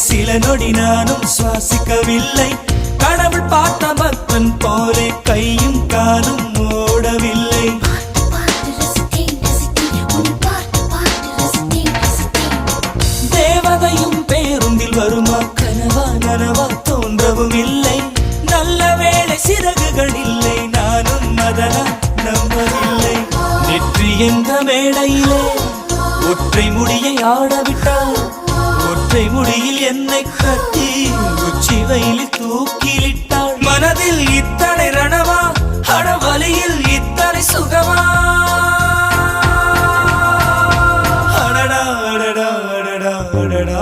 சில நொடி நானும் சுவாசிக்கவில்லை. கடவுள் பார்த்த பக்தன் போலே கையும் காலும் ஓடவில்லை. தேவதையும் பேருந்தில் வருமா, கனவா நனவா தோன்றவும் இல்லை. நல்ல வேளை சிறகுகள் இல்லை, நானும் அதனால் நம்பவில்லை. நெற்றி என்ற மேடையிலே ஒற்றை முடியை ஆடவிட்டார். ஒற்றை முடியில் என்னை கட்டி உச்சி வயலில் தூக்கிலிட்டாள். மனதில் இத்தனை ரணமா, அடவலியில் இத்தனை சுகமா. அடடா அடடா அடடா அடடா